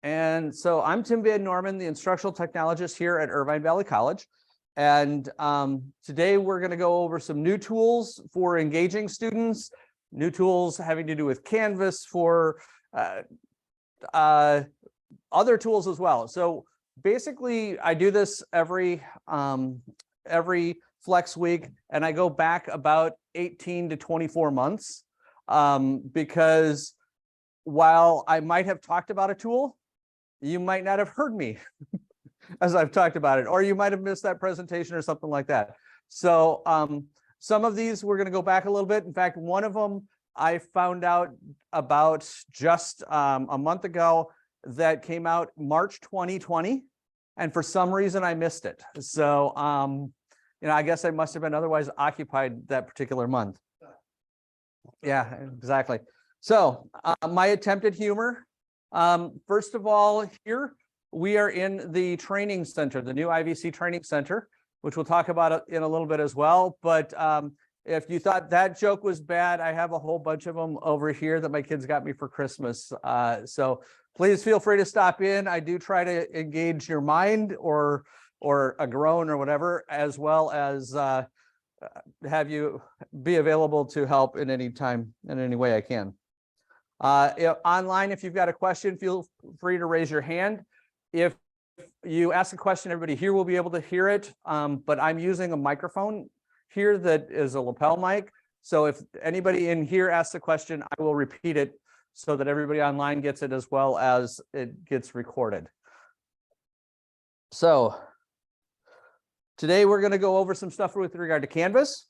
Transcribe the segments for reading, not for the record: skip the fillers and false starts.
And so I'm Tim Van Norman, the instructional technologist here at Irvine Valley College. And today we're going to go over some new tools for engaging students, new tools having to do with Canvas for other tools as well. So basically, I do this every flex week, and I go back about 18 to 24 months because while I might have talked about a tool, you might not have heard me as I've talked about it, or you might have missed that presentation or something like that. So some of these we're going to go back a little bit. In fact, one of them I found out about just a month ago that came out March 2020, and for some reason I missed it. So I guess I must have been otherwise occupied that particular month. Yeah, exactly. So my attempt at humor. First of all, here we are in the training center, the new IVC training center, which we'll talk about in a little bit as well. But if you thought that joke was bad, I have a whole bunch of them over here that my kids got me for Christmas. So please feel free to stop in. I do try to engage your mind or a groan or whatever, as well as have you be available to help in any time, in any way I can. Online, if you've got a question, feel free to raise your hand. If you ask a question, everybody here will be able to hear it, but I'm using a microphone here that is a lapel mic. So if anybody in here asks a question, I will repeat it so that everybody online gets it as well as it gets recorded. So today we're going to go over some stuff with regard to Canvas,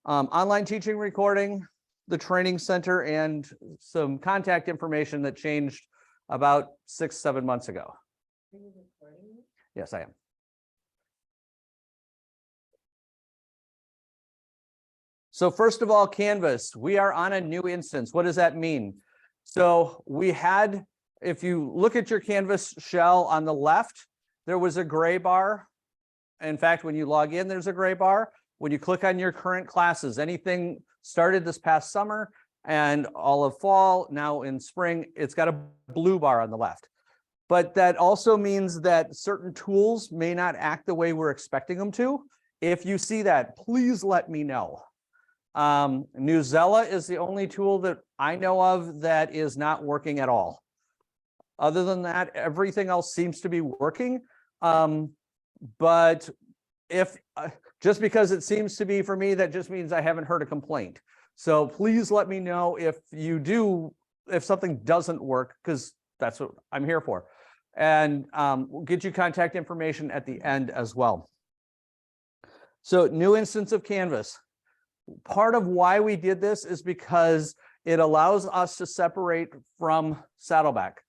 online teaching, recording, the training center, and some contact information that changed about 6-7 months ago. Are you recording? Yes, I am. So first of all, Canvas, we are on a new instance. What does that mean? So we had, if you look at your Canvas shell on the left, there was a gray bar. In fact, when you log in, there's a gray bar. When you click on your current classes, anything started this past summer and all of fall, now in spring, it's got a blue bar on the left. But that also means that certain tools may not act the way we're expecting them to. If you see that, please let me know. Newsela is the only tool that I know of that is not working at all. Other than that, everything else seems to be working. But if just because it seems to be for me, that just means I haven't heard a complaint. So please let me know if you do, if something doesn't work, because that's what I'm here for. And we'll get you contact information at the end as well. So new instance of Canvas. Part of why we did this is because it allows us to separate from Saddleback.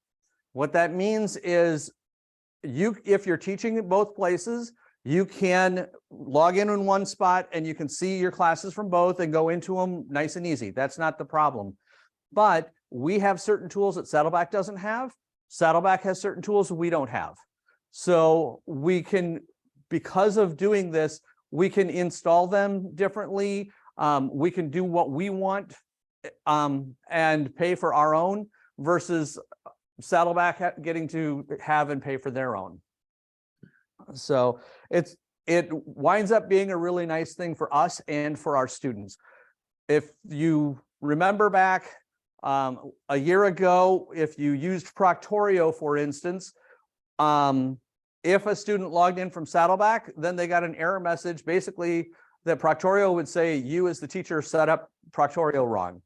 What that means is if you're teaching at both places, you can log in one spot and you can see your classes from both and go into them nice and easy. That's not the problem. But we have certain tools that Saddleback doesn't have. Saddleback has certain tools we don't have. So we can, because of doing this, we can install them differently. We can do what we want and pay for our own versus Saddleback getting to have and pay for their own. So it winds up being a really nice thing for us and for our students. If you remember back a year ago, if you used Proctorio, for instance, if a student logged in from Saddleback, then they got an error message, basically that Proctorio would say, you as the teacher set up Proctorio wrong.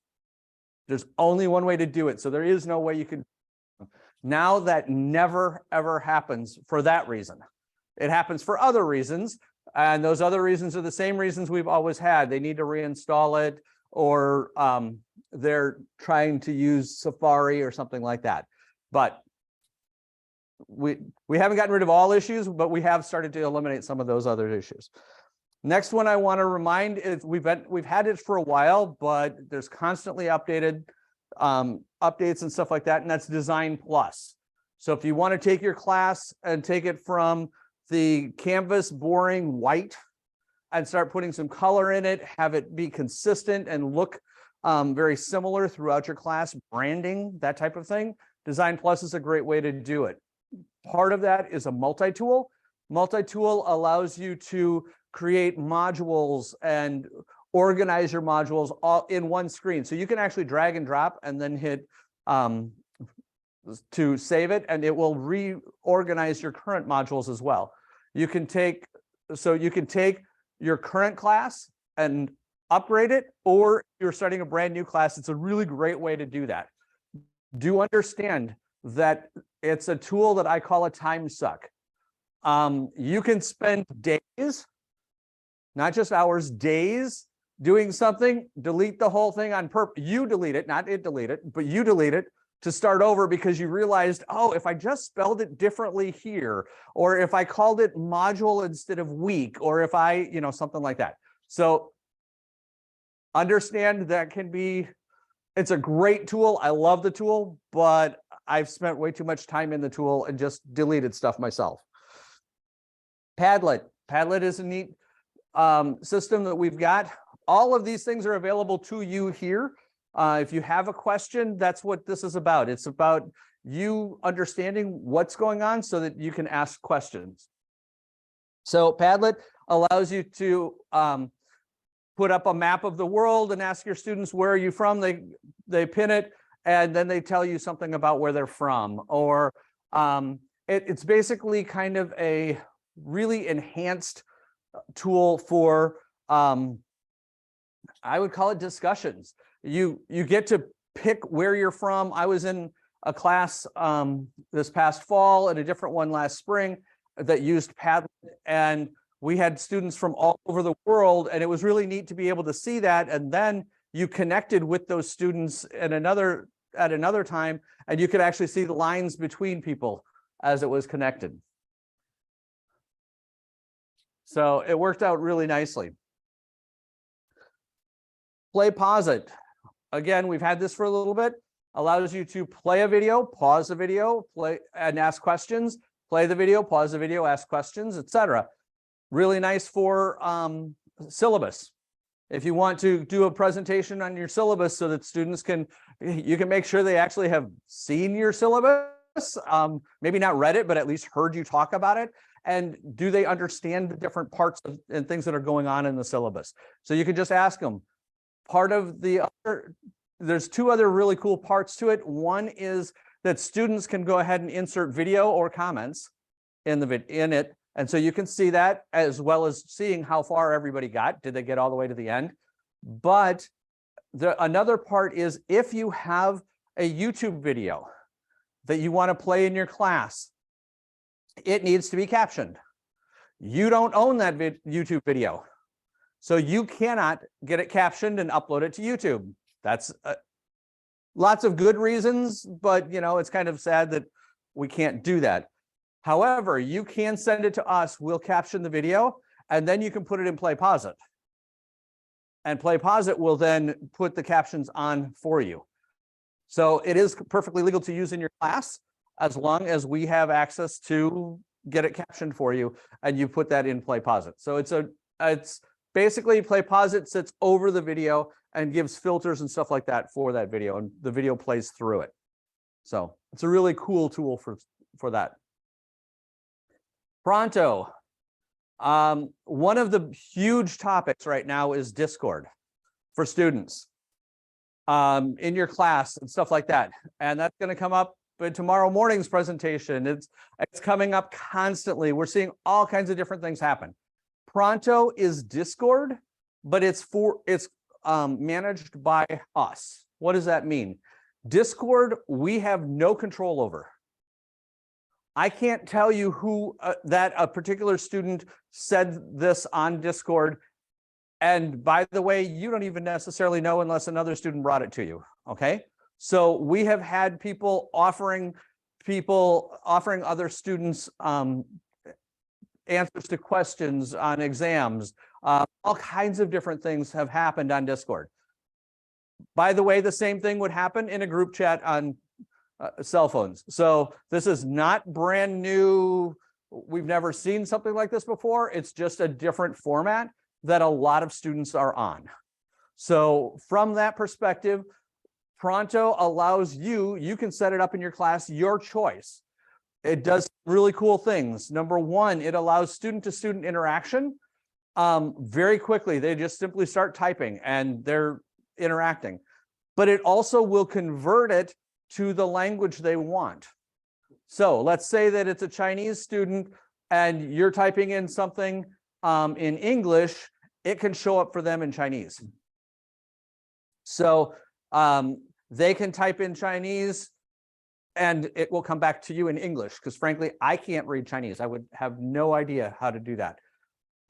There's only one way to do it. So there is no way you can. Now that never, ever happens for that reason. It happens for other reasons. And those other reasons are the same reasons we've always had. They need to reinstall it, or they're trying to use Safari or something like that. But we haven't gotten rid of all issues, but we have started to eliminate some of those other issues. Next one I want to remind is we've had it for a while, but there's constantly updated updates and stuff like that, and that's Design Plus. So if you want to take your class and take it from the canvas boring white and start putting some color in it, have it be consistent and look very similar throughout your class, branding, that type of thing, Design Plus is a great way to do it. Part of that is a multi-tool. Multi-tool allows you to create modules and organize your modules all in one screen. So you can actually drag and drop and then hit to save it, and it will reorganize your current modules as well. You can take your current class and upgrade it, or you're starting a brand new class. It's a really great way to do that. Do understand that it's a tool that I call a time suck. You can spend days, not just hours, days doing something, delete the whole thing on purpose. You delete it, not it delete it, but you delete it to start over because you realized, oh, if I just spelled it differently here, or if I called it module instead of week, or if I, something like that. So understand that it's a great tool. I love the tool, but I've spent way too much time in the tool and just deleted stuff myself. Padlet. Padlet is a neat system that we've got. All of these things are available to you here. If you have a question, that's what this is about. It's about you understanding what's going on so that you can ask questions. So Padlet allows you to put up a map of the world and ask your students, where are you from? They pin it, and then they tell you something about where they're from. Or it's basically kind of a really enhanced tool for, I would call it discussions. You get to pick where you're from. I was in a class this past fall and a different one last spring that used Padlet, and we had students from all over the world, and it was really neat to be able to see that. And then you connected with those students at another time, and you could actually see the lines between people as it was connected. So it worked out really nicely. Play, pause it. Again, we've had this for a little bit. Allows you to play a video, pause the video, play and ask questions, play the video, pause the video, ask questions, etc. Really nice for syllabus. If you want to do a presentation on your syllabus so that students you can make sure they actually have seen your syllabus, maybe not read it, but at least heard you talk about it. And do they understand the different parts and things that are going on in the syllabus? So you can just ask them. There's two other really cool parts to it. One is that students can go ahead and insert video or comments in it. And so you can see that, as well as seeing how far everybody got. Did they get all the way to the end? But another part is, if you have a YouTube video that you want to play in your class, it needs to be captioned. You don't own that YouTube video, so you cannot get it captioned and upload it to YouTube. That's lots of good reasons, but it's kind of sad that we can't do that. However, you can send it to us. We'll caption the video, and then you can put it in Play, Pause It. And Play, Pause It will then put the captions on for you. So it is perfectly legal to use in your class, as long as we have access to get it captioned for you, and you put that in Play, Pause It. So it's basically Play, Pause It sits over the video and gives filters and stuff like that for that video, and the video plays through it. So it's a really cool tool for that. Pronto. One of the huge topics right now is Discord for students in your class and stuff like that. And that's going to come up in tomorrow morning's presentation. It's coming up constantly. We're seeing all kinds of different things happen. Pronto is Discord, but it's managed by us. What does that mean? Discord, we have no control over. I can't tell you who that a particular student said this on Discord. And by the way, you don't even necessarily know unless another student brought it to you. Okay. So we have had people offering other students answers to questions on exams. All kinds of different things have happened on Discord. By the way, the same thing would happen in a group chat on cell phones. So this is not brand new. We've never seen something like this before. It's just a different format that a lot of students are on. So from that perspective, Pronto allows you can set it up in your class, your choice. It does really cool things. Number one, it allows student-to-student interaction very quickly. They just simply start typing and they're interacting. But it also will convert it to the language they want. So let's say that it's a Chinese student and you're typing in something in English, it can show up for them in Chinese. So they can type in Chinese and it will come back to you in English, because frankly, I can't read Chinese. I would have no idea how to do that.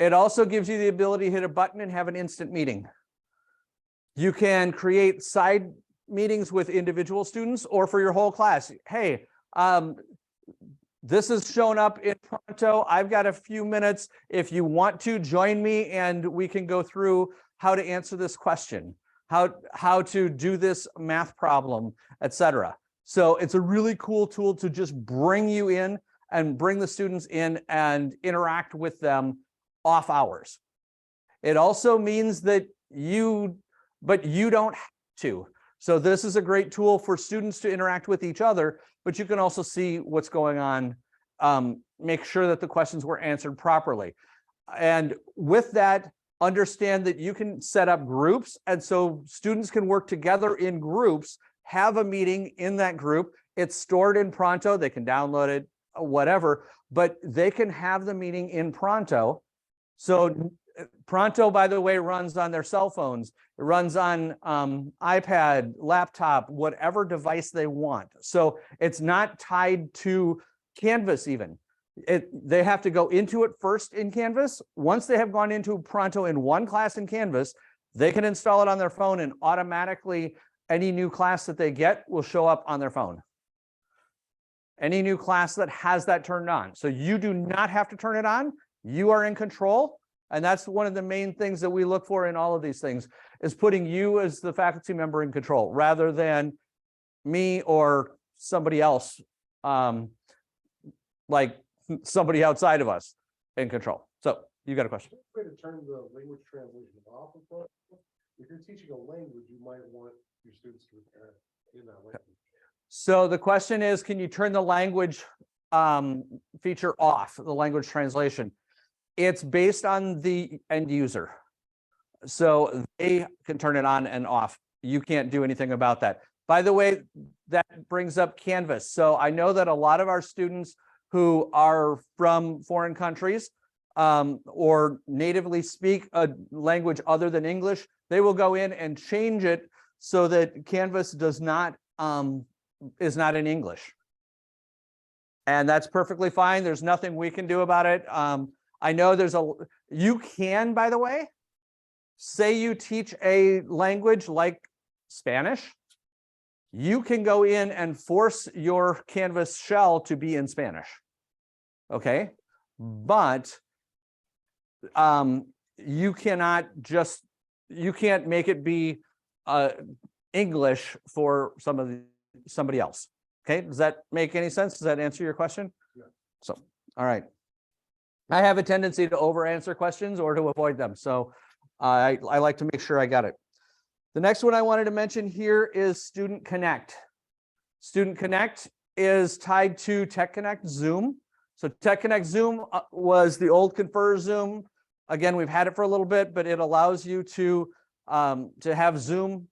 It also gives you the ability to hit a button and have an instant meeting. You can create side meetings with individual students or for your whole class. Hey, this is shown up in Pronto. I've got a few minutes. If you want to join me and we can go through how to answer this question, how to do this math problem, etc. So it's a really cool tool to just bring you in and bring the students in and interact with them off hours. It also means that you don't have to. So this is a great tool for students to interact with each other, but you can also see what's going on, make sure that the questions were answered properly. And with that, understand that you can set up groups. And so students can work together in groups, have a meeting in that group. It's stored in Pronto. They can download it, whatever, but they can have the meeting in Pronto. So Pronto, by the way, runs on their cell phones. It runs on iPad, laptop, whatever device they want. So it's not tied to Canvas even. They have to go into it first in Canvas. Once they have gone into Pronto in one class in Canvas, they can install it on their phone and automatically any new class that they get will show up on their phone. Any new class that has that turned on. So you do not have to turn it on. You are in control. And that's one of the main things that we look for in all of these things, is putting you as the faculty member in control rather than me or somebody else, like somebody outside of us in control. So you got a question? Way to turn the language translation off of Pronto. If you're teaching a language, you might want your students to in that language. So the question is, can you turn the language feature off, the language translation? It's based on the end user. So they can turn it on and off. You can't do anything about that. By the way, that brings up Canvas. So I know that a lot of our students who are from foreign countries or natively speak a language other than English, they will go in and change it so that Canvas does not is not in English. And that's perfectly fine. There's nothing we can do about it. I know you can, by the way, say you teach a language like Spanish, you can go in and force your Canvas shell to be in Spanish. Okay, but you can't make it be English for somebody else. Okay, does that make any sense? Does that answer your question? Yeah. So, all right. I have a tendency to over answer questions or to avoid them. So I like to make sure I got it. The next one I wanted to mention here is Student Connect. Student Connect is tied to Tech Connect Zoom. So Tech Connect Zoom was the old Confer Zoom. Again, we've had it for a little bit, but it allows you to have Zoom,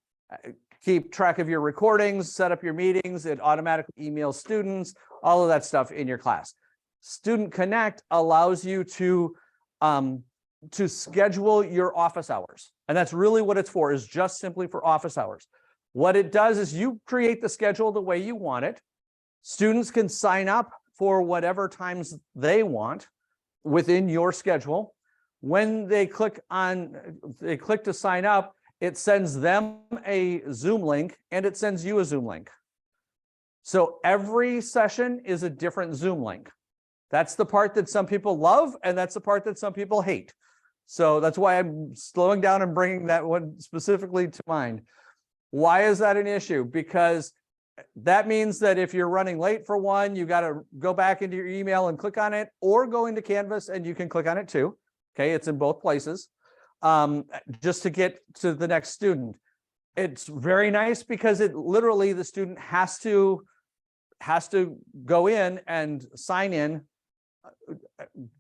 keep track of your recordings, set up your meetings. It automatically emails students, all of that stuff in your class. Student Connect allows you to schedule your office hours. And that's really what it's for, is just simply for office hours. What it does is you create the schedule the way you want it. Students can sign up for whatever times they want within your schedule. When they click to sign up, it sends them a Zoom link and it sends you a Zoom link. So every session is a different Zoom link. That's the part that some people love, and that's the part that some people hate. So that's why I'm slowing down and bringing that one specifically to mind. Why is that an issue? Because that means that if you're running late for one, you got to go back into your email and click on it, or go into Canvas and you can click on it too. Okay, it's in both places, just to get to the next student. It's very nice because it literally the student has to go in and sign in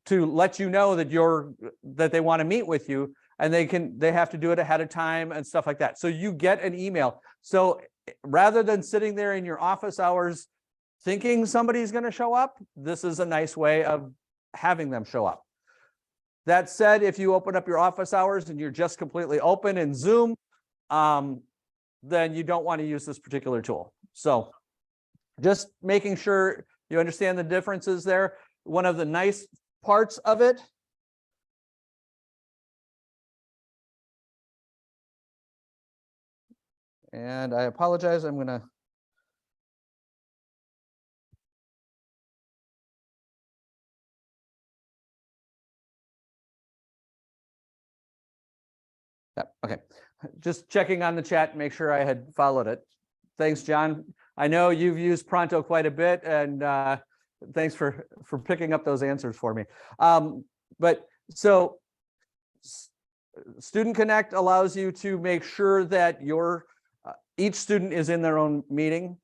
to let you know that they want to meet with you, and they have to do it ahead of time and stuff like that. So you get an email. So rather than sitting there in your office hours thinking somebody's going to show up, this is a nice way of having them show up. That said, if you open up your office hours and you're just completely open in Zoom, then you don't want to use this particular tool. So just making sure you understand the differences there. One of the nice parts of it and I apologize, I'm going to okay. Just checking on the chat, make sure I had followed it. Thanks, John. I know you've used Pronto quite a bit, and thanks for picking up those answers for me. But so Student Connect allows you to make sure that each student is in their own meeting,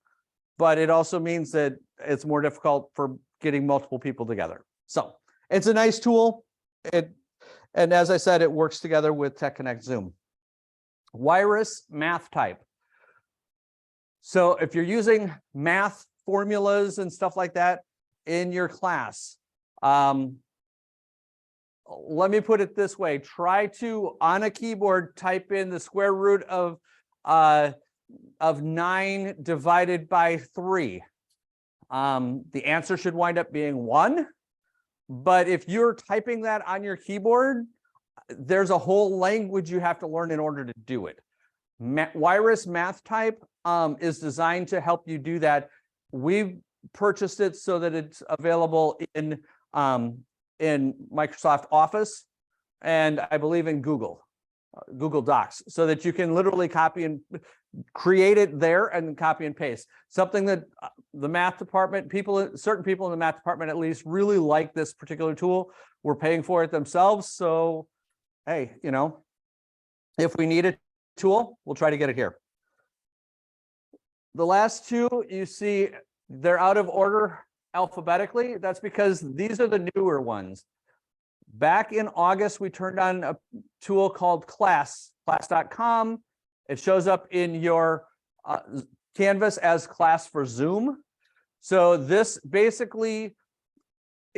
but it also means that it's more difficult for getting multiple people together. So it's a nice tool. And as I said, it works together with TechConnect Zoom. Wireless math type. So if you're using math formulas and stuff like that in your class, let me put it this way. Try to, on a keyboard, type in the square root of 9 divided by 3. The answer should wind up being 1. But if you're typing that on your keyboard, there's a whole language you have to learn in order to do it. Wireless math type is designed to help you do that. We've purchased it so that it's available in Microsoft Office, and I believe in Google Docs, so that you can literally copy and create it there and copy and paste. Something that the math department, certain people in the math department at least, really like this particular tool. We're paying for it themselves, so hey, if we need a tool, we'll try to get it here. The last two, you see, they're out of order alphabetically. That's because these are the newer ones. Back in August, we turned on a tool called class.com. It shows up in your Canvas as class for Zoom. So this basically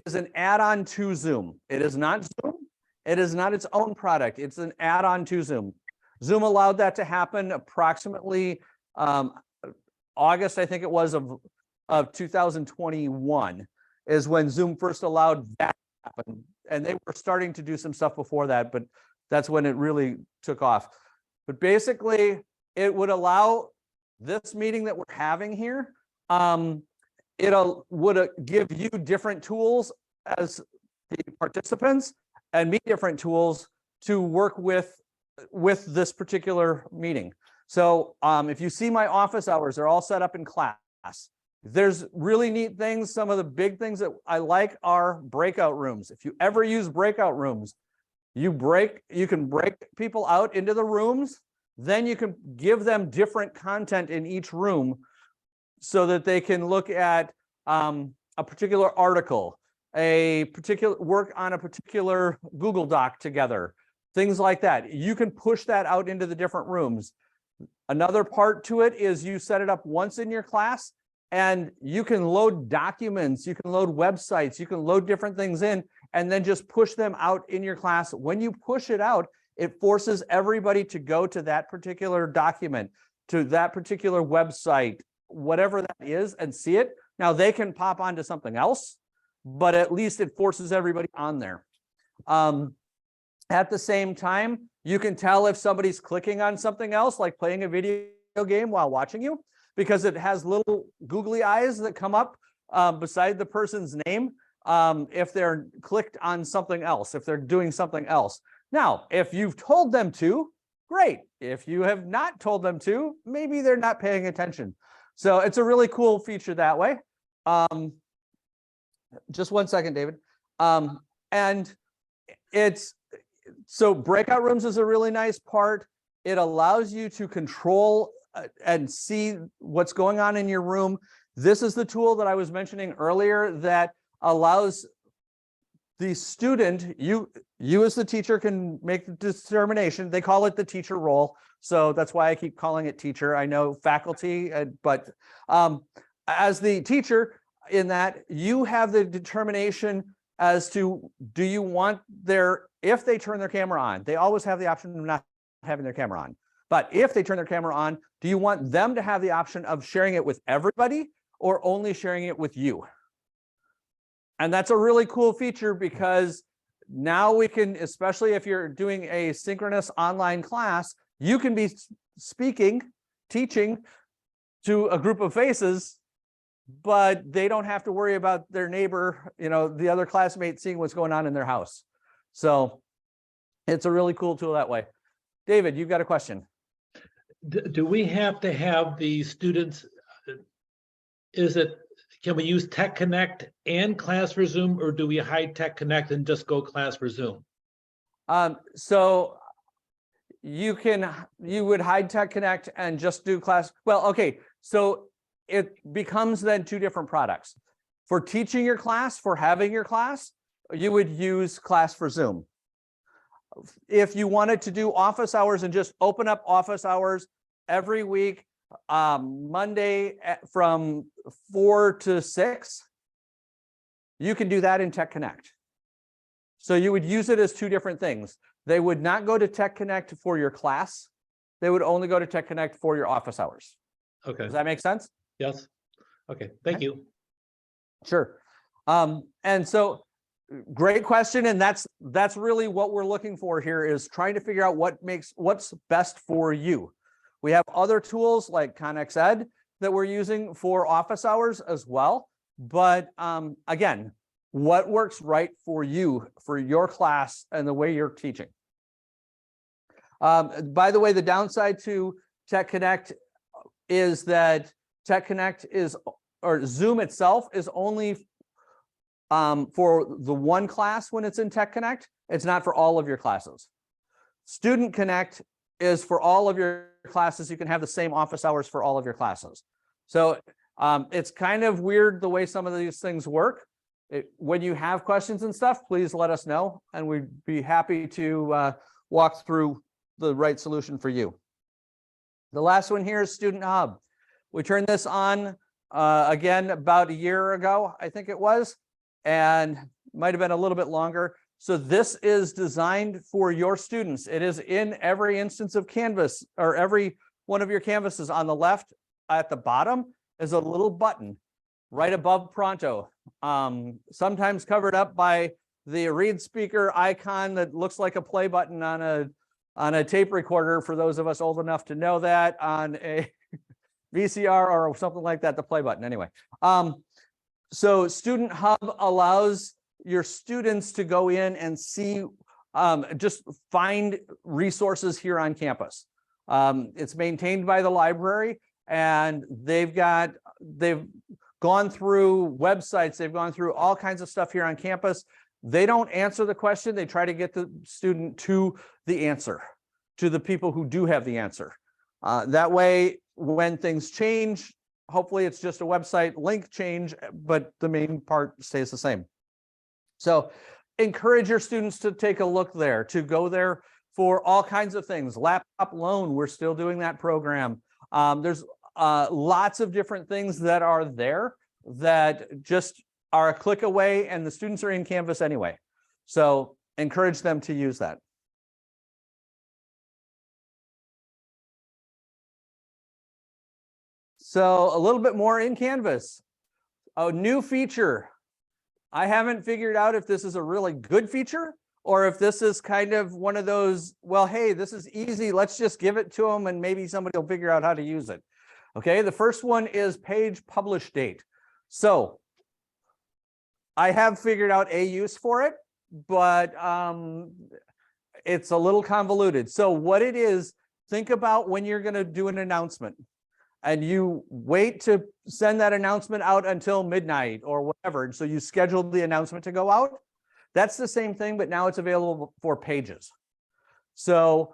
is an add-on to Zoom. It is not Zoom. It is not its own product. It's an add-on to Zoom. Zoom allowed that to happen approximately August, I think it was, of 2021 is when Zoom first allowed that to happen. And they were starting to do some stuff before that, but that's when it really took off. But basically, it would allow this meeting that we're having here, it would give you different tools as the participants and me different tools to work with this particular meeting. So if you see my office hours, they're all set up in class. There's really neat things. Some of the big things that I like are breakout rooms. If you ever use breakout rooms, you can break people out into the rooms, then you can give them different content in each room so that they can look at a particular article, work on a particular Google Doc together, things like that. You can push that out into the different rooms. Another part to it is you set it up once in your class, and you can load documents, you can load websites, you can load different things in, and then just push them out in your class. When you push it out, it forces everybody to go to that particular document, to that particular website, whatever that is, and see it. Now they can pop onto something else, but at least it forces everybody on there. At the same time, you can tell if somebody's clicking on something else, like playing a video game while watching you, because it has little googly eyes that come up beside the person's name if they're clicked on something else, if they're doing something else. Now, if you've told them to, great. If you have not told them to, maybe they're not paying attention. So it's a really cool feature that way. Just one second, David. And so breakout rooms is a really nice part. It allows you to control and see what's going on in your room. This is the tool that I was mentioning earlier that allows the student, you as the teacher can make the determination. They call it the teacher role. So that's why I keep calling it teacher. I know faculty, but as the teacher in that, you have the determination as to, do you want if they turn their camera on, they always have the option of not having their camera on. But if they turn their camera on, do you want them to have the option of sharing it with everybody or only sharing it with you? And that's a really cool feature, because now we can, especially if you're doing a synchronous online class, you can be speaking, teaching to a group of faces, but they don't have to worry about their neighbor, the other classmate seeing what's going on in their house. So it's a really cool tool that way. David, you've got a question. Do we have to have the students, can we use Tech Connect and Class for Zoom, or do we hide Tech Connect and just go Class for Zoom? So you would hide Tech Connect and just do class. Well, okay, so it becomes then two different products. For teaching your class, for having your class, you would use Class for Zoom. If you wanted to do office hours and just open up office hours every week, Monday from 4 to 6, you can do that in Tech Connect. So you would use it as two different things. They would not go to Tech Connect for your class. They would only go to Tech Connect for your office hours. Okay. Does that make sense? Yes. Okay. Thank you. Sure. And so great question. And that's really what we're looking for here, is trying to figure out what's best for you. We have other tools like ConnexEd that we're using for office hours as well. But again, what works right for you, for your class and the way you're teaching. By the way, the downside to Tech Connect is that Tech Connect or Zoom itself is only for the one class when it's in Tech Connect. It's not for all of your classes. Student Connect is for all of your classes. You can have the same office hours for all of your classes. So it's kind of weird the way some of these things work. When you have questions and stuff, please let us know, and we'd be happy to walk through the right solution for you. The last one here is Student Hub. We turned this on again about a year ago, I think it was, and might have been a little bit longer. So this is designed for your students. It is in every instance of Canvas, or every one of your Canvases. On the left at the bottom is a little button right above Pronto, sometimes covered up by the read speaker icon that looks like a play button on a tape recorder, for those of us old enough to know that, on a VCR or something like that, the play button. Anyway, so Student Hub allows your students to go in and see, just find resources here on campus. It's maintained by the library, and they've gone through websites, they've gone through all kinds of stuff here on campus. They don't answer the question, they try to get the student to the answer, to the people who do have the answer. That way, when things change, hopefully it's just a website link change, but the main part stays the same. So encourage your students to take a look there, to go there for all kinds of things. Laptop loan, we're still doing that program. There's lots of different things that are there that just are a click away, and the students are in Canvas anyway. So encourage them to use that. So a little bit more in Canvas. A new feature. I haven't figured out if this is a really good feature or if this is kind of one of those, well, hey, this is easy, let's just give it to them and maybe somebody will figure out how to use it. Okay, the first one is page publish date. So I have figured out a use for it, but it's a little convoluted. So what it is, think about when you're going to do an announcement and you wait to send that announcement out until midnight or whatever. And so you schedule the announcement to go out. That's the same thing, but now it's available for pages. So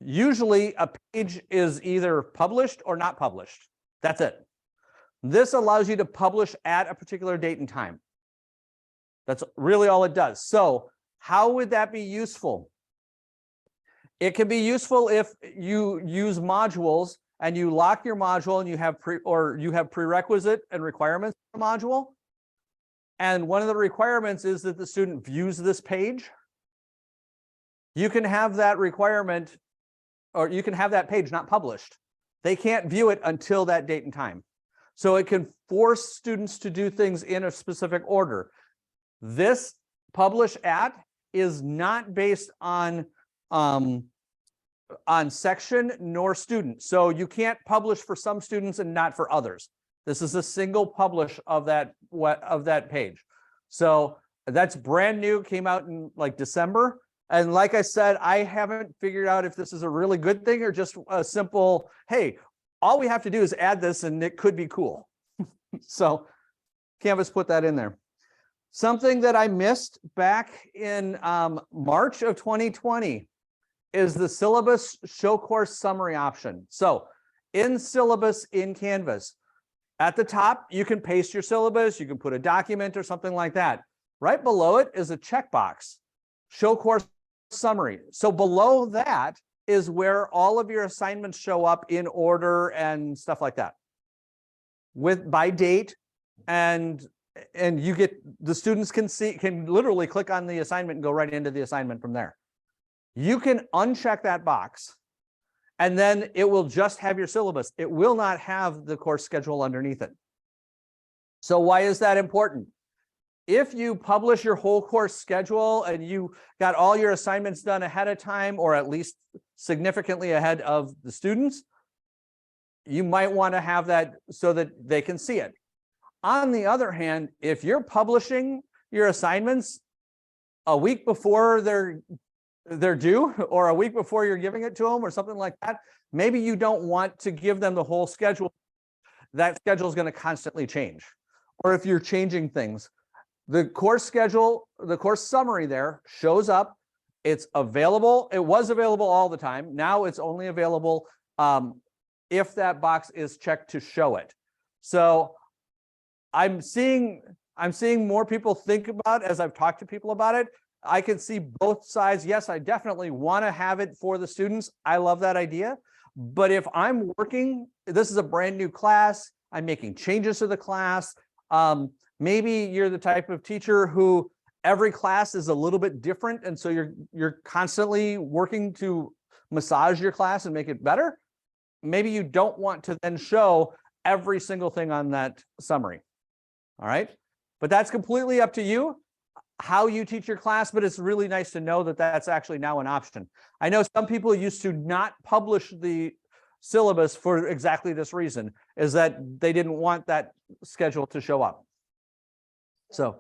Usually a page is either published or not published. That's it. This allows you to publish at a particular date and time. That's really all it does. So how would that be useful? It can be useful if you use modules and you lock your module and you have prerequisite and requirements for the module. And one of the requirements is that the student views this page. You can have that requirement, or you can have that page not published. They can't view it until that date and time. So it can force students to do things in a specific order. This publish at is not based on section nor student. So you can't publish for some students and not for others. This is a single publish of that page. So that's brand new, came out in like December. And like I said, I haven't figured out if this is a really good thing or just a simple, hey, all we have to do is add this and it could be cool. So Canvas put that in there. Something that I missed back in March of 2020 is the syllabus show course summary option. So in syllabus in Canvas, at the top, you can paste your syllabus, you can put a document or something like that. Right below it is a checkbox, show course summary. So below that is where all of your assignments show up in order and stuff like that, with by date, and you get, the students can literally click on the assignment and go right into the assignment from there. You can uncheck that box and then it will just have your syllabus. It will not have the course schedule underneath it. So why is that important? If you publish your whole course schedule and you got all your assignments done ahead of time, or at least significantly ahead of the students, you might want to have that so that they can see it. On the other hand, if you're publishing your assignments a week before they're due, or a week before you're giving it to them or something like that, maybe you don't want to give them the whole schedule. That schedule is going to constantly change. Or if you're changing things, the course schedule, the course summary there shows up. It's available. It was available all the time. Now it's only available if that box is checked to show it. So I'm seeing more people think about, as I've talked to people about it, I can see both sides. Yes, I definitely want to have it for the students. I love that idea. But if I'm working, this is a brand new class, I'm making changes to the class. Maybe you're the type of teacher who every class is a little bit different. And so you're constantly working to massage your class and make it better. Maybe you don't want to then show every single thing on that summary. All right. But that's completely up to you, how you teach your class, but it's really nice to know that that's actually now an option. I know some people used to not publish the syllabus for exactly this reason, is that they didn't want that schedule to show up. So,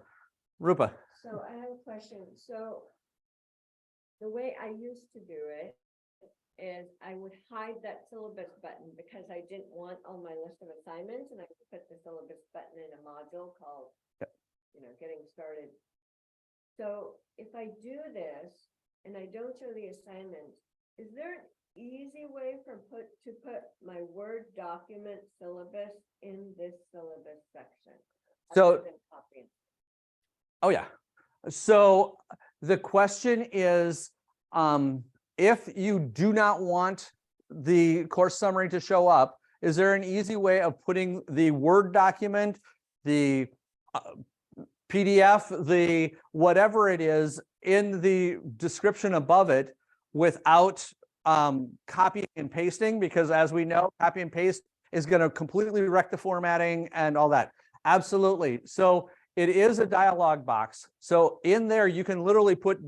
Rupa. So I have a question. So the way I used to do it is I would hide that syllabus button because I didn't want on my list of assignments, and I would put the syllabus button in a module called, getting started. So if I do this and I don't show the assignments, is there an easy way to put my Word document syllabus in this syllabus section? So, oh yeah. So the question is, if you do not want the course summary to show up, is there an easy way of putting the Word document, the PDF, the whatever it is, in the description above it without copying and pasting? Because as we know, copy and paste is going to completely wreck the formatting and all that. Absolutely. So it is a dialog box. So in there, you can literally put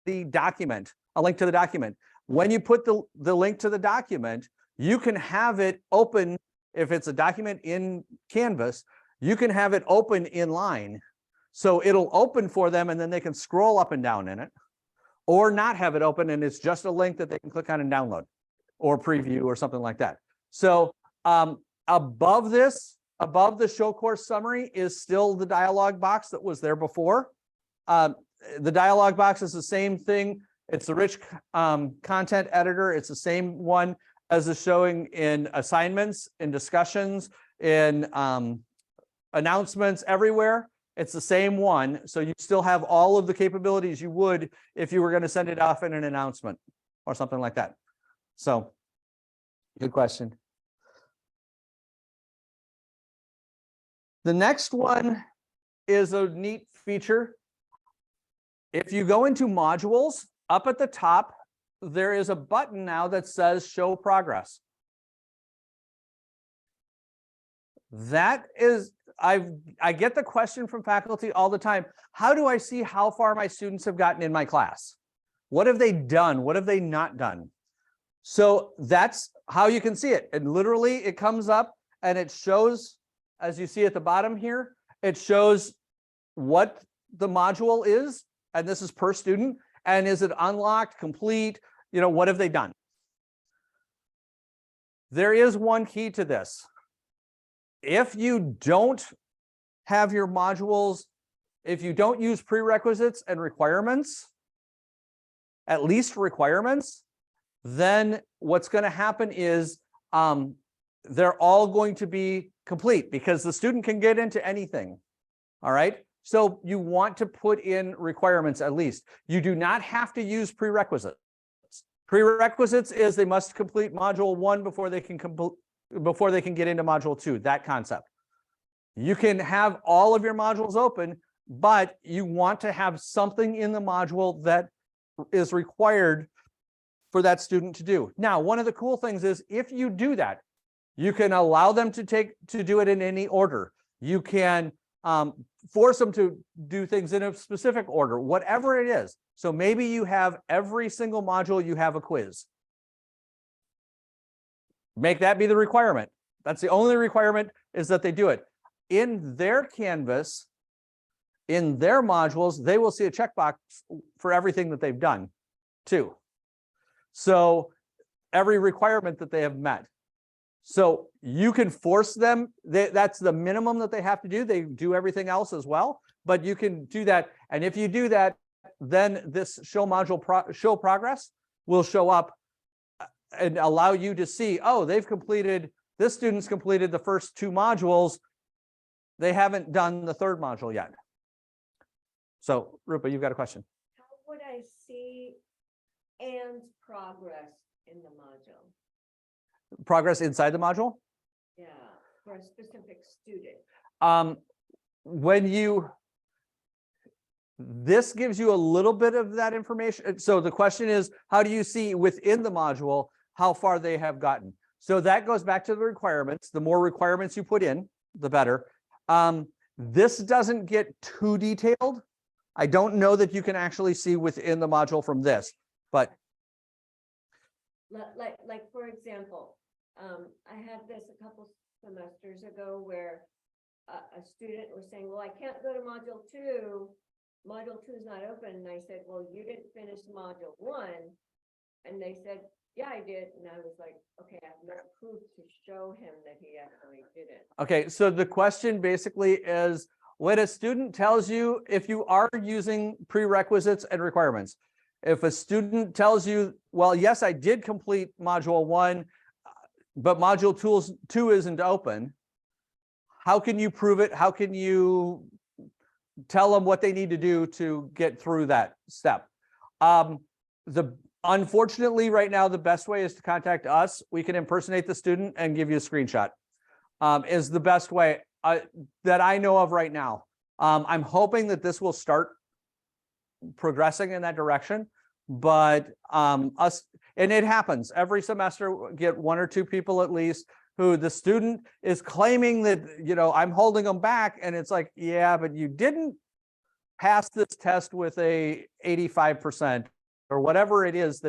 the document, a link to the document. When you put the link to the document, you can have it open. If it's a document in Canvas, you can have it open in line. So it'll open for them and then they can scroll up and down in it, or not have it open and it's just a link that they can click on and download or preview or something like that. So above this, above the show course summary is still the dialog box that was there before. The dialog box is the same thing It's the rich content editor. It's the same one as is showing in assignments, in discussions, in announcements, everywhere. It's the same one. So you still have all of the capabilities you would if you were going to send it off in an announcement or something like that. So good question. The next one is a neat feature. If you go into modules, up at the top, there is a button now that says show progress. That is, I get the question from faculty all the time. How do I see how far my students have gotten in my class? What have they done? What have they not done? So that's how you can see it. And literally it comes up and it shows, as you see at the bottom here, it shows what the module is, and this is per student, and is it unlocked, complete, you know, what have they done? There is one key to this. If you don't have your modules, if you don't use prerequisites and requirements, at least requirements, then what's going to happen is they're all going to be complete because the student can get into anything. All right. So you want to put in requirements at least. You do not have to use prerequisites. Prerequisites is they must complete module 1 before they can get into module 2, that concept. You can have all of your modules open, but you want to have something in the module that is required for that student to do. Now, one of the cool things is if you do that, you can allow them to do it in any order. You can force them to do things in a specific order, whatever it is. So maybe you have every single module, you have a quiz. Make that be the requirement. That's the only requirement, is that they do it. In their Canvas, in their modules, they will see a checkbox for everything that they've done too. So every requirement that they have met. So you can force them, that's the minimum that they have to do. They do everything else as well, but you can do that. And if you do that, then this show progress will show up and allow you to see, oh, this student's completed the first 2 modules. They haven't done the 3rd module yet. So Rupa, you've got a question. How would I see and progress in the module? Progress inside the module? Yeah, for a specific student. This gives you a little bit of that information. So the question is, how do you see within the module how far they have gotten? So that goes back to the requirements. The more requirements you put in, the better. This doesn't get too detailed. I don't know that you can actually see within the module from this, but. Like for example, I had this a couple semesters ago where a student was saying, well, I can't go to module 2. Module 2 is not open. And I said, well, you didn't finish module 1. And they said, yeah, I did. And I was like, okay, I have no proof to show him that he actually did it. Okay, so the question basically is, when a student tells you, if you are using prerequisites and requirements, if a student tells you, well, yes, I did complete module 1, but module 2 isn't open, how can you prove it? How can you tell them what they need to do to get through that step? Unfortunately, right now, the best way is to contact us. We can impersonate the student and give you a screenshot. Is the best way that I know of right now. I'm hoping that this will start progressing in that direction, but and it happens every semester. Get 1 or 2 people at least who the student is claiming that, you know, I'm holding them back, and it's like, yeah, but you didn't pass this test with a 85% or whatever it is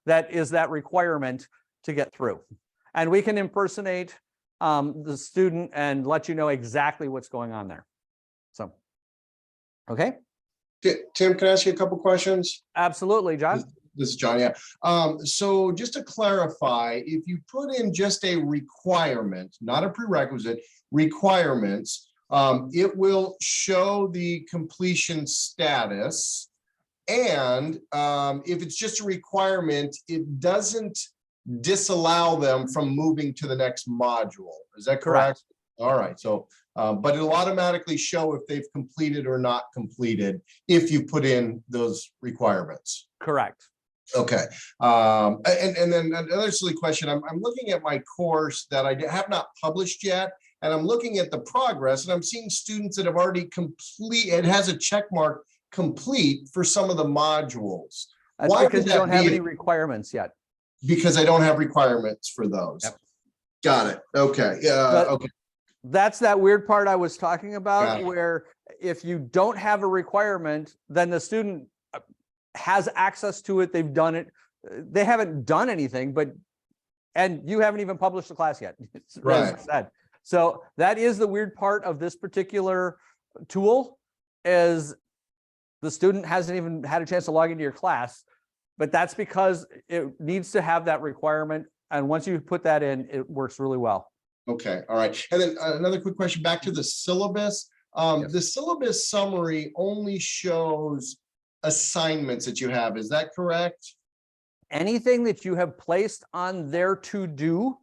that is that requirement to get through. And we can impersonate the student and let you know exactly what's going on there. So, okay. Tim, can I ask you a couple questions? Absolutely, John. This is John, yeah. So just to clarify, if you put in just a requirement, not a prerequisite, requirements, it will show the completion status And if it's just a requirement, it doesn't disallow them from moving to the next module. Is that correct? All right. So, but it'll automatically show if they've completed or not completed if you put in those requirements. Correct. Okay. And then another silly question. I'm looking at my course that I have not published yet, and I'm looking at the progress, and I'm seeing students that have already complete. It has a check mark complete for some of the modules. That's Why because would you don't that have be? any requirements yet. Because I don't have requirements for those. Yep. Got it. Okay. But- Okay. That's that weird part I was talking Got about, it. where if you don't have a requirement, then the student has access to it. They've done it. They haven't done anything, and you haven't even published the class yet. As I Right. said. So that is the weird part of this particular tool, is the student hasn't even had a chance to log into your class, but that's because it needs to have that requirement. And once you put that in, it works really well. Okay. All right. And then another quick question back to the syllabus. Yes. The syllabus summary only shows assignments that you have. Is that correct? Anything that you have placed on their to-do.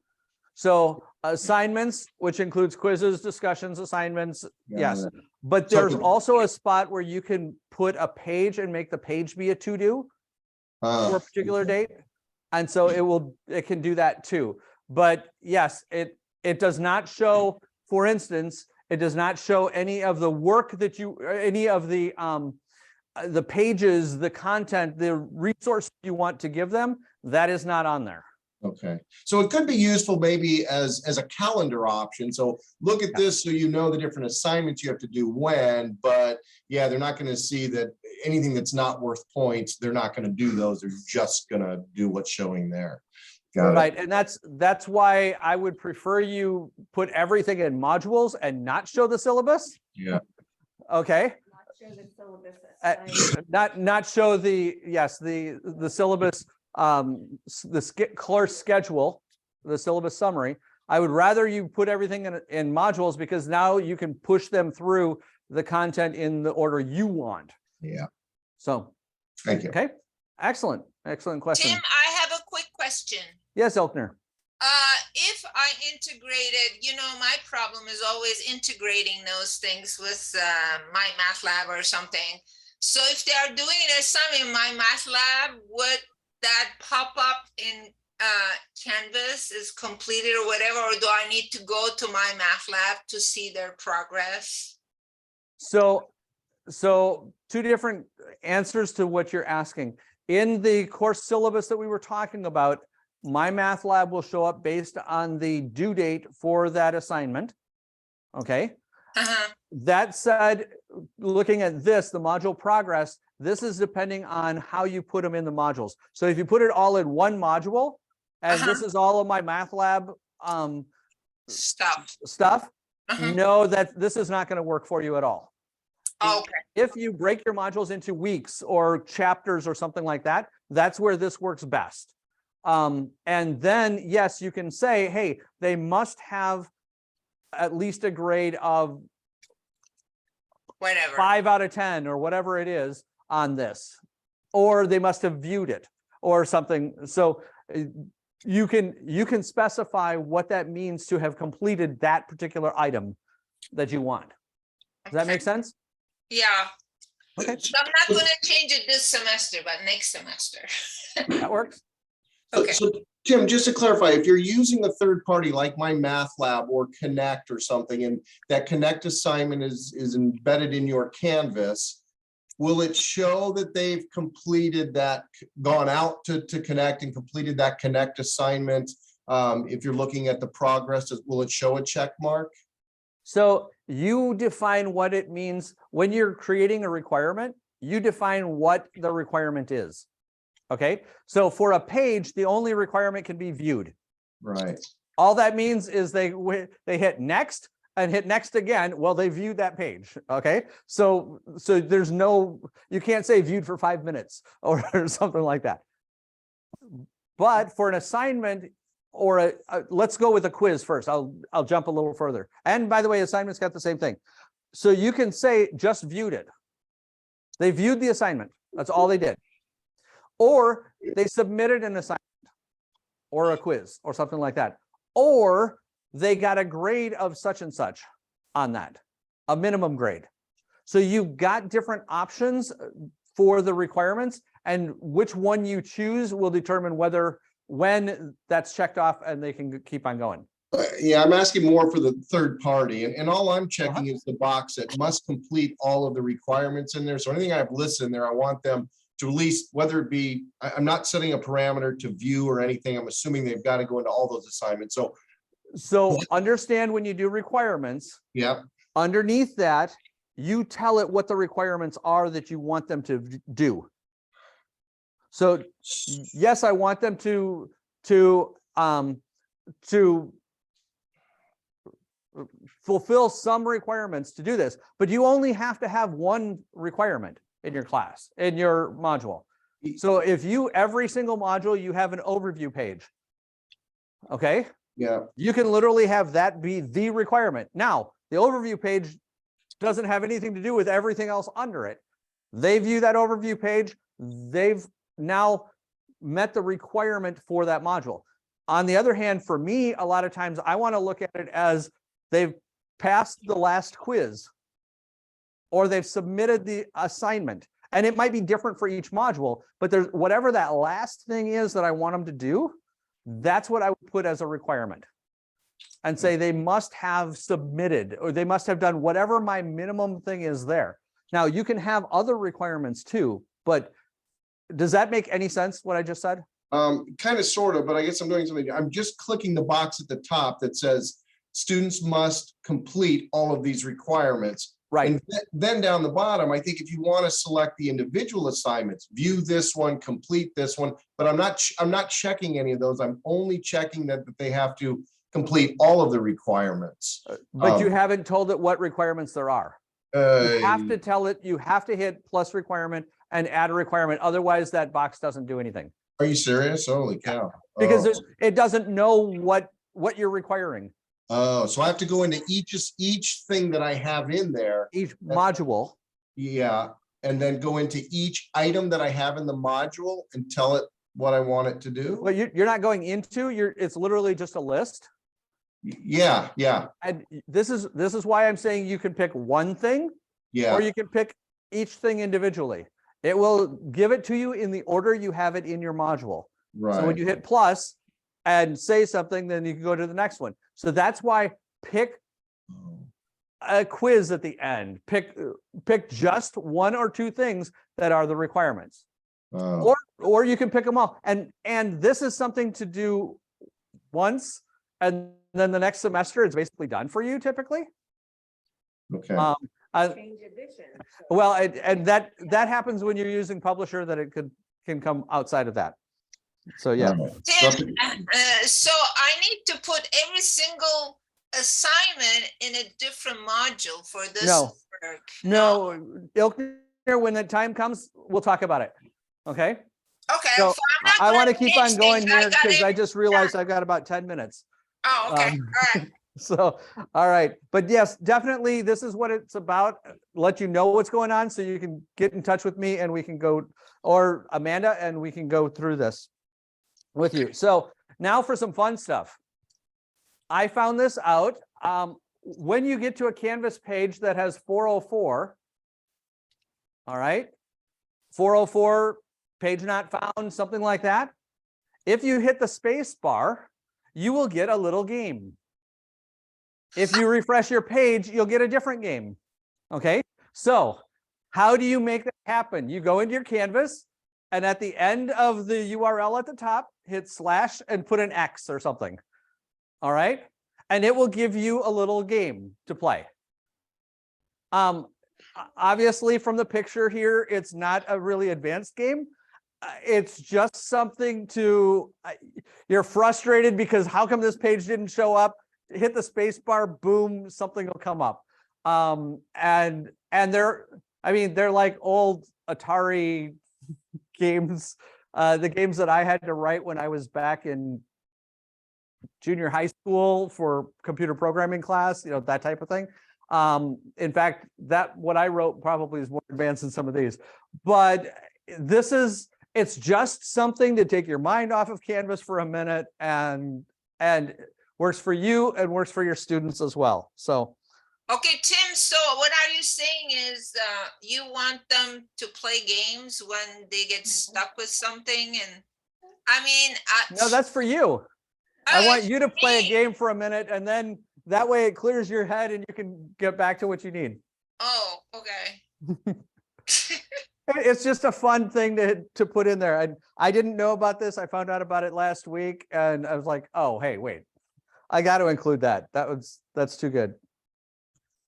So assignments, which includes quizzes, discussions, assignments, yes. But So- there's also a spot where you can put a page and make the page be a to-do for a particular date. And so it can do that too. But yes, it does not show, for instance, it does not show any of the work that any of the pages, the content, the resource you want to give them. That is not on there. Okay, so it could be useful maybe as a calendar option. So look at this so you know the different assignments you have to do when, but yeah, they're not going to see that anything that's not worth points, they're not going to do those. They're just going to do what's showing there. Got it. Right, and that's why I would prefer you put everything in modules and not show the syllabus. Yeah. Okay. Not sure the syllabus assignment. Not show the syllabus, course schedule, the syllabus summary. I would rather you put everything in modules, because now you can push them through the content in the order you want. Yeah. So, Thank you. okay, excellent question. Tim, I have a quick question. Yes, Elkner. If I integrated, my problem is always integrating those things with my math lab or something. So if they are doing an assignment in my math lab, would that pop up in Canvas is completed or whatever, or do I need to go to my math lab to see their progress? So two different answers to what you're asking. In the course syllabus that we were talking about, my math lab will show up based on the due date for that assignment. Okay. That said, looking at this, the module progress, this is depending on how you put them in the modules. So if you put it all in one module, and this is all of my math lab stuff, know that this is not going to work for you at all. Okay. If you break your modules into weeks or chapters or something like that, that's where this works best. And then, yes, you can say, hey, they must have at least a grade of Whatever. 5 out of 10 or whatever it is on this, or they must have viewed it or something. So you can specify what that means to have completed that particular item that you want. Does that make sense? Yeah. Okay, So I'm not going to change it this semester, but next semester. that works. Okay. So Tim, just to clarify, if you're using a third party like my math lab or Connect or something, and that Connect assignment is embedded in your Canvas, will it show that they've completed that, gone out to Connect and completed that Connect assignment? If you're looking at the progress, will it show a check mark? So you define what it means when you're creating a requirement. You define what the requirement is. Okay, so for a page, the only requirement can be viewed. Right. All that means is they hit next and hit next again. Well, they viewed that page. Okay, so there's no, you can't say viewed for 5 minutes or something like that. But for an assignment or let's go with a quiz first. I'll jump a little further. And by the way, assignments got the same thing. So you can say just viewed it. They viewed the assignment. That's all they did. Or they submitted an assignment or a quiz or something like that. Or they got a grade of such and such on that, a minimum grade. So you've got different options for the requirements, and which one you choose will determine when that's checked off and they can keep on going. Yeah, I'm asking more for the third party, and all I'm checking is the box that must complete all of the requirements in there. So anything I've listed in there, I want them to at least, whether it be, I'm not setting a parameter to view or anything. I'm assuming they've got to go into all those assignments. So understand when you do requirements, Yeah, underneath that, you tell it what the requirements are that you want them to do. So yes, I want them to fulfill some requirements to do this, but you only have to have one requirement in your class, in your module. So if every single module, you have an overview page. Okay. yeah. You can literally have that be the requirement. Now, the overview page doesn't have anything to do with everything else under it. They view that overview page. They've now met the requirement for that module. On the other hand, for me, a lot of times I want to look at it as they've passed the last quiz or they've submitted the assignment. And it might be different for each module, but there's whatever that last thing is that I want them to do, that's what I would put as a requirement and say they must have submitted or they must have done whatever my minimum thing is there. Now you can have other requirements too, but does that make any sense what I just said? Kind of, sort of, but I guess I'm doing something. I'm just clicking the box at the top that says students must complete all of these requirements. Right. And then down the bottom, I think if you want to select the individual assignments, view this one, complete this one, but I'm not checking any of those. I'm only checking that they have to complete all of the requirements. But you haven't told it what requirements there are. You have to tell it, you have to hit plus requirement and add a requirement. Otherwise that box doesn't do anything. Are you serious? Holy cow. Because it doesn't know what you're requiring. Oh, so I have to go into each thing that I have in there. Each module. Yeah, and then go into each item that I have in the module and tell it what I want it to do. Well, you're not going into, it's literally just a list. Yeah, yeah, And this is why I'm saying you can pick one thing yeah. or you can pick each thing individually. It will give it to you in the order you have it in your module. Right. So when you hit plus and say something, then you can go to the next one. So that's why pick a quiz at the end. Pick just one or two things that are the requirements. Or you can pick them all. And this is something to do once, and then the next semester it's basically done for you typically. Okay. Change edition. So Well, and that happens when you're using Publisher, that it can come outside of that. So yeah. Tim, so I need to put every single assignment in a different module for this No. work. No, Ilkner, when the time comes, we'll talk about it. Okay. Okay, So so I'm not I want to gonna keep change on going things. here because I just realized I've got about 10 minutes. Oh, okay, um, all right. So, all right. But yes, definitely this is what it's about. Let you know what's going on so you can get in touch with me and we can go, or Amanda, and we can go through this with you. So now for some fun stuff. I found this out. When you get to a Canvas page that has 404, all right, 404, page not found, something like that. If you hit the space bar, you will get a little game. If you refresh your page, you'll get a different game. Okay, so how do you make that happen? You go into your Canvas, and at the end of the URL at the top, hit slash and put an X or something. All right, and it will give you a little game to play. Obviously, from the picture here, it's not a really advanced game. It's just something to, you're frustrated because how come this page didn't show up? Hit the space bar, boom, something will come up. And they're like old Atari games, the games that I had to write when I was back in junior high school for computer programming class, that type of thing. In fact, what I wrote probably is more advanced than some of these, but it's just something to take your mind off of Canvas for a minute, and works for you and works for your students as well. So Okay, Tim, so what are you saying is you want them to play games when they get stuck with something? And I mean, no, that's for you. I oh, want it's you to play a me. game for a minute, and then that way it clears your head and you can get back to what you need. Oh, okay. It's just a fun thing to put in there. I didn't know about this. I found out about it last week, and I was like, oh, hey, wait, I got to include that. That's too good.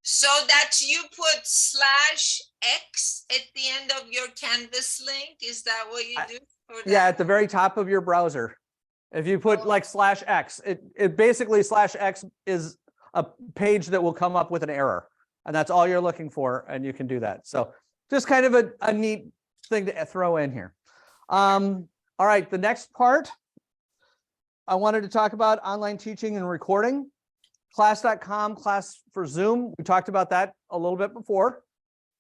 So that you put /X at the end of your Canvas link? Is that what you do? for Yeah, that? at the very top of your browser. If you put Oh. like /X, it basically /X is a page that will come up with an error, and that's all you're looking for, and you can do that. So just kind of a neat thing to throw in here. All right, the next part I wanted to talk about online teaching and recording. Class.com, class for Zoom. We talked about that a little bit before.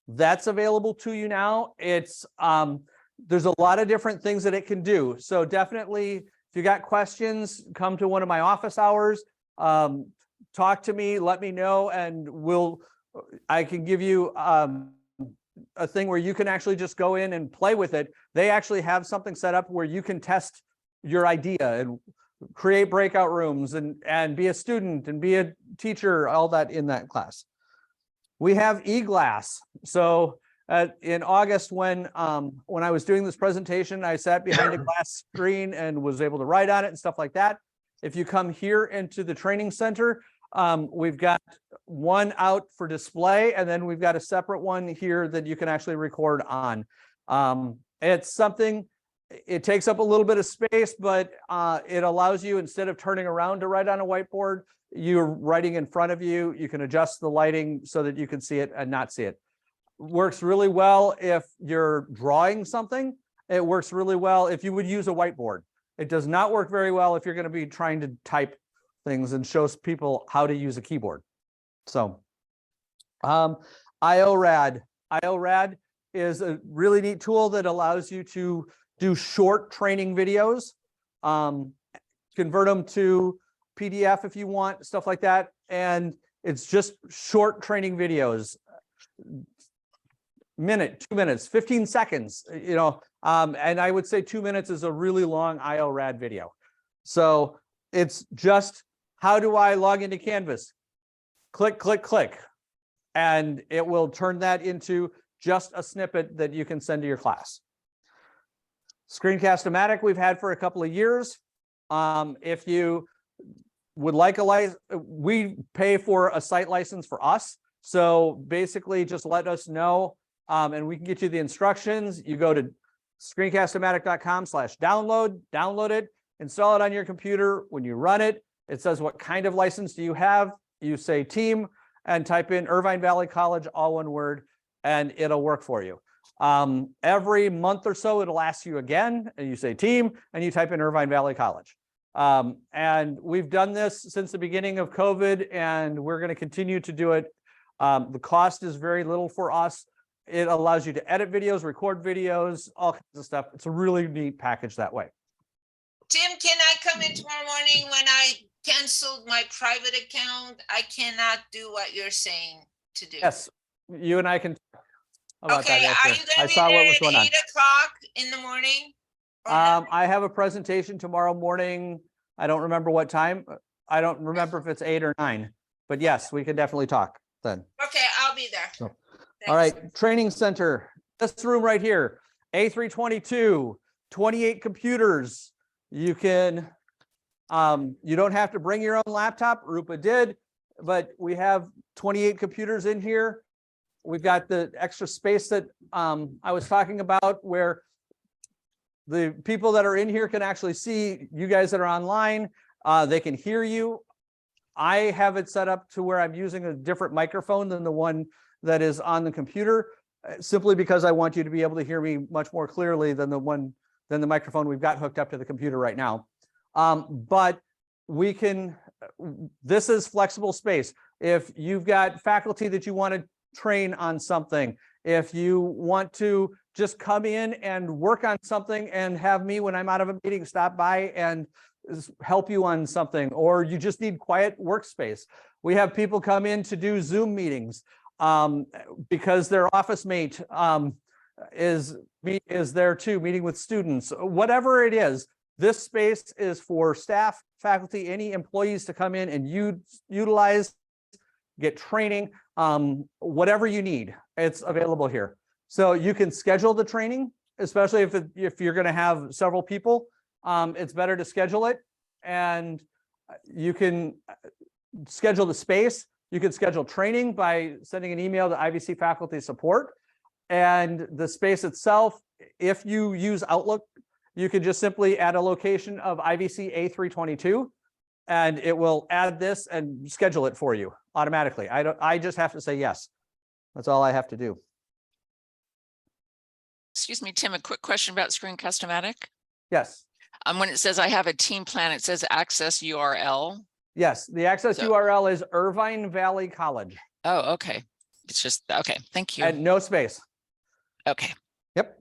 That's available to you now. It's there's a lot of different things that it can do. So definitely, if you got questions, come to one of my office hours. Talk to me, let me know, and I can give you a thing where you can actually just go in and play with it. They actually have something set up where you can test your idea and create breakout rooms and be a student and be a teacher, all that in that class. We have eGlass. So in August, when I was doing this presentation, I sat behind a glass screen and was able to write on it and stuff like that. If you come here into the training center, we've got one out for display, and then we've got a separate one here that you can actually record on. It's something, it takes up a little bit of space, but it allows you, instead of turning around to write on a whiteboard, you're writing in front of you. You can adjust the lighting so that you can see it and not see it. Works really well if you're drawing something. It works really well if you would use a whiteboard. It does not work very well if you're going to be trying to type things and shows people how to use a keyboard. So IORAD is a really neat tool that allows you to do short training videos, convert them to PDF if you want, stuff like that. And it's just short training videos, minute, 2 minutes, 15 seconds, you know, and I would say 2 minutes is a really long IORAD video. So it's just, how do I log into Canvas? Click, click, click. And it will turn that into just a snippet that you can send to your class. Screencast-O-Matic we've had for a couple of years. If you would like a license, we pay for a site license for us. So basically just let us know and we can get you the instructions. You go to screencast-o-matic.com/download, download it, install it on your computer. When you run it, it says, what kind of license do you have? You say team and type in Irvine Valley College, all one word, and it'll work for you. Every month or so, it'll ask you again, and you say team, and you type in Irvine Valley College. And we've done this since the beginning of COVID, and we're going to continue to do it. The cost is very little for us. It allows you to edit videos, record videos, all kinds of stuff. It's a really neat package that way. Tim, can I come in tomorrow morning? When I canceled my private account, I cannot do what you're saying to do. Yes, you and I can talk about Okay, that are after. you I gonna be saw what there was at going on. 8 o'clock in the morning? Or not? I have a presentation tomorrow morning. I don't remember what time. I don't remember if it's 8 or 9, but yes, we can definitely talk then. Okay, I'll be there. So, Thanks. all right, training center, this room right here, A322, 28 computers. You can, you don't have to bring your own laptop. Rupa did, but we have 28 computers in here. We've got the extra space that I was talking about, where the people that are in here can actually see you guys that are online. They can hear you. I have it set up to where I'm using a different microphone than the one that is on the computer, simply because I want you to be able to hear me much more clearly than the microphone we've got hooked up to the computer right now. But we can, this is flexible space. If you've got faculty that you want to train on something If you want to just come in and work on something and have me, when I'm out of a meeting, stop by and help you on something, or you just need quiet workspace. We have people come in to do Zoom meetings because their office mate is there too, meeting with students, whatever it is. This space is for staff, faculty, any employees to come in and utilize, get training, whatever you need, it's available here. So you can schedule the training, especially if you're going to have several people. It's better to schedule it, and you can schedule the space. You can schedule training by sending an email to IVC faculty support, and the space itself, if you use Outlook, you can just simply add a location of IVC A322, and it will add this and schedule it for you automatically. I just have to say yes. That's all I have to do. Excuse me, Tim, a quick question about Screencast-O-Matic. Yes. When it says I have a team plan, it says access URL. Yes, the access So- URL is Irvine Valley College. Oh, okay. It's just, okay, thank you. And no space. Okay. Yep.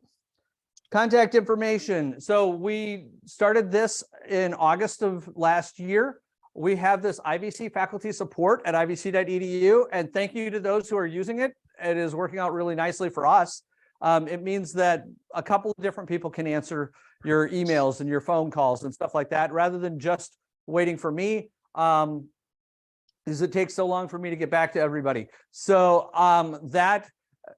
Contact information. So we started this in August of last year. We have this IVC faculty support at ivc.edu, and thank you to those who are using it. It is working out really nicely for us. It means that a couple of different people can answer your emails and your phone calls and stuff like that, rather than just waiting for me, because it takes so long for me to get back to everybody. So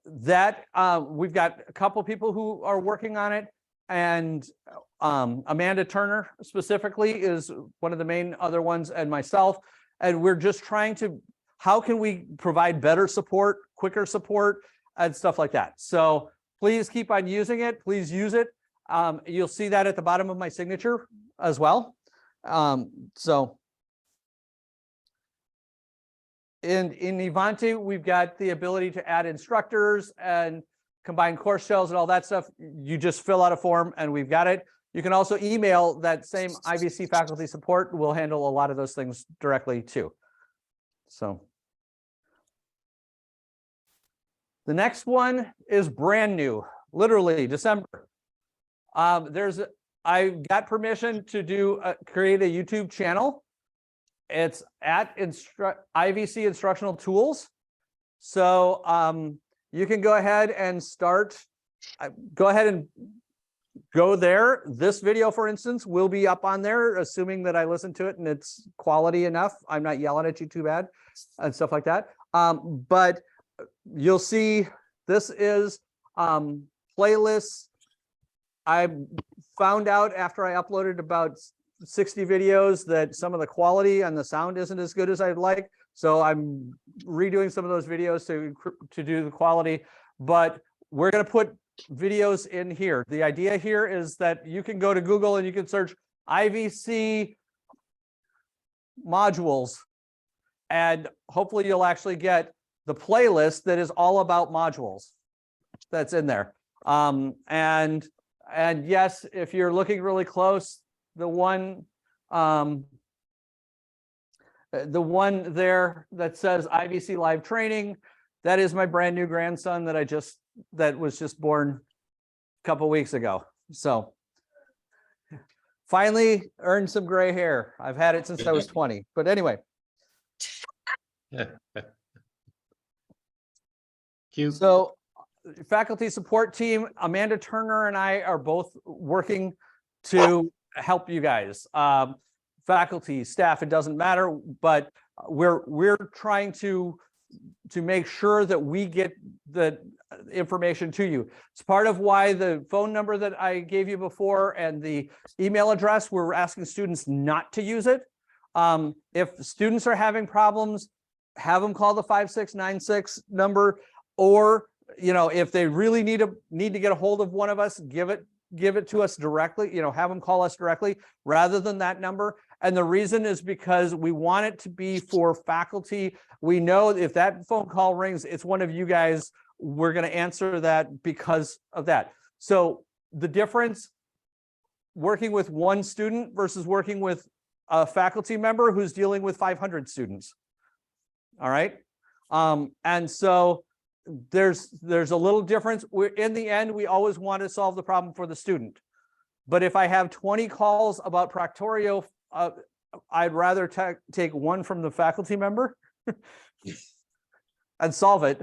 we've got a couple people who are working on it, and Amanda Turner specifically is one of the main other ones, and myself, and we're just trying to, how can we provide better support, quicker support, and stuff like that. So please keep on using it. Please use it. You'll see that at the bottom of my signature as well. So in Ivanti, we've got the ability to add instructors and combine course shells and all that stuff. You just fill out a form and we've got it. You can also email that same IVC faculty support. We'll handle a lot of those things directly too. So the next one is brand new, literally December. I got permission to create a YouTube channel. It's at IVC Instructional Tools. So you can go ahead and go there. This video, for instance, will be up on there, assuming that I listen to it and it's quality enough. I'm not yelling at you too bad and stuff like that. But you'll see this is playlists. I found out after I uploaded about 60 videos that some of the quality and the sound isn't as good as I'd like. So I'm redoing some of those videos to do the quality, but we're going to put videos in here. The idea here is that you can go to Google and you can search IVC modules, and hopefully you'll actually get the playlist that is all about modules that's in there. And yes, if you're looking really close, the one there that says IVC live training, that is my brand new grandson that was just born a couple weeks ago. So finally earned some gray hair. I've had it since I was 20, but anyway. Cute. So faculty support team, Amanda Turner and I are both working to help you guys. Faculty, staff, it doesn't matter, but we're trying to make sure that we get the information to you. It's part of why the phone number that I gave you before and the email address, we're asking students not to use it. If students are having problems, have them call the 5696 number, or if they really need to get a hold of one of us, give it to us directly, have them call us directly rather than that number. And the reason is because we want it to be for faculty. We know if that phone call rings, it's one of you guys. We're going to answer that because of that. So the difference working with one student versus working with a faculty member who's dealing with 500 students. All right. And so there's a little difference. In the end, we always want to solve the problem for the student. But if I have 20 calls about Proctorio, I'd rather take one from the faculty member and solve it.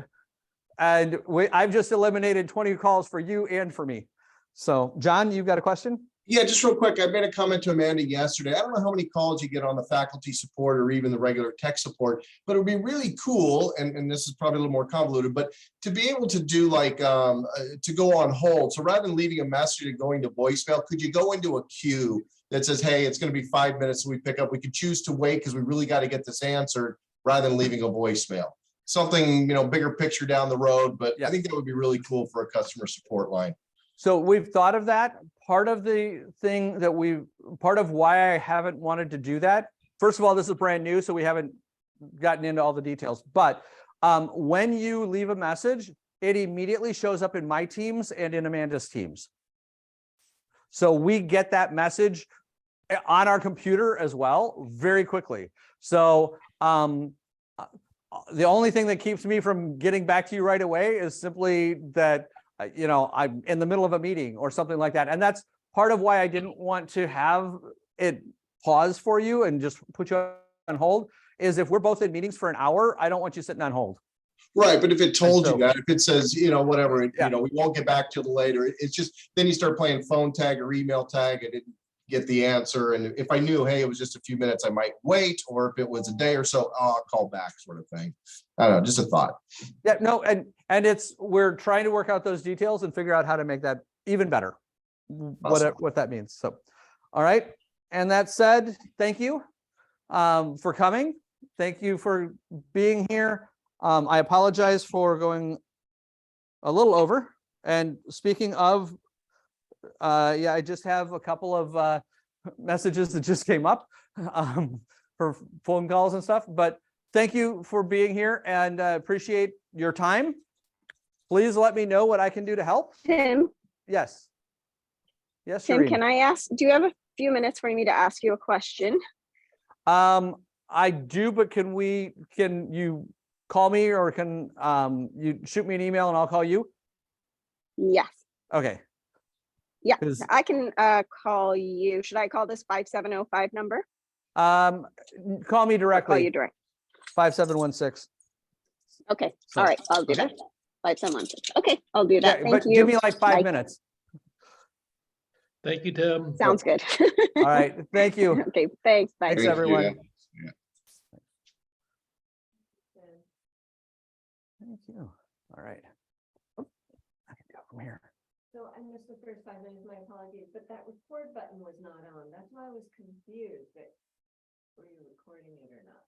And I've just eliminated 20 calls for you and for me. So John, you've got a question? Yeah, just real quick, I made a comment to Amanda yesterday. I don't know how many calls you get on the faculty support or even the regular tech support, but it would be really cool, and this is probably a little more convoluted, but to be able to do like, to go on hold. So rather than leaving a message and going to voicemail, could you go into a queue that says, hey, it's going to be 5 minutes and we pick up, we could choose to wait because we really got to get this answered rather than leaving a voicemail. Something, bigger picture down the road, but I think that would be really cool for a customer support line. So we've thought of that. Part of why I haven't wanted to do that, first of all, this is brand new, so we haven't gotten into all the details. But when you leave a message, it immediately shows up in my teams and in Amanda's teams. So we get that message on our computer as well very quickly. So the only thing that keeps me from getting back to you right away is simply that I'm in the middle of a meeting or something like that. And that's part of why I didn't want to have it pause for you and just put you on hold, is if we're both in meetings for an hour, I don't want you sitting on hold. Right, but if it told so- you that, if it says, whatever, Yeah. we won't get back till later, it's just, then you start playing phone tag or email tag and didn't get the answer. And if I knew, hey, it was just a few minutes, I might wait, or if it was a day or so, I'll call back sort of thing. I don't know, just a thought. Yeah, no, and we're trying to work out those details and figure out how to make that even better, Awesome. what that means. So, all right. And that said, thank you for coming. Thank you for being here. I apologize for going a little over. And speaking of, I just have a couple of messages that just came up for phone calls and stuff, but thank you for being here and appreciate your time. Please let me know what I can do to help. Tim, Yes. Yes, Tim, Shereen. can I ask, do you have a few minutes for me to ask you a question? I do, but can you call me, or can you shoot me an email and I'll call you? Yes. Okay. Yeah, 'Cause- I can call you. Should I call this 5705 number? Call me Or directly. call you direct? 5716. Okay, So, all right, I'll do okay. that. 5716. Okay, I'll do that. Yeah, Thank but you. give me like 5 Bye. minutes. Thank you, Tim. Sounds good. All right. Thank you. Okay, thanks. Bye. Thanks, Thank you. everyone. Yeah. Thank you. All right. Oh, I can go from here. So I missed the first 5 minutes, my apologies, but that record button was not on. That's why I was confused that were you recording it or not?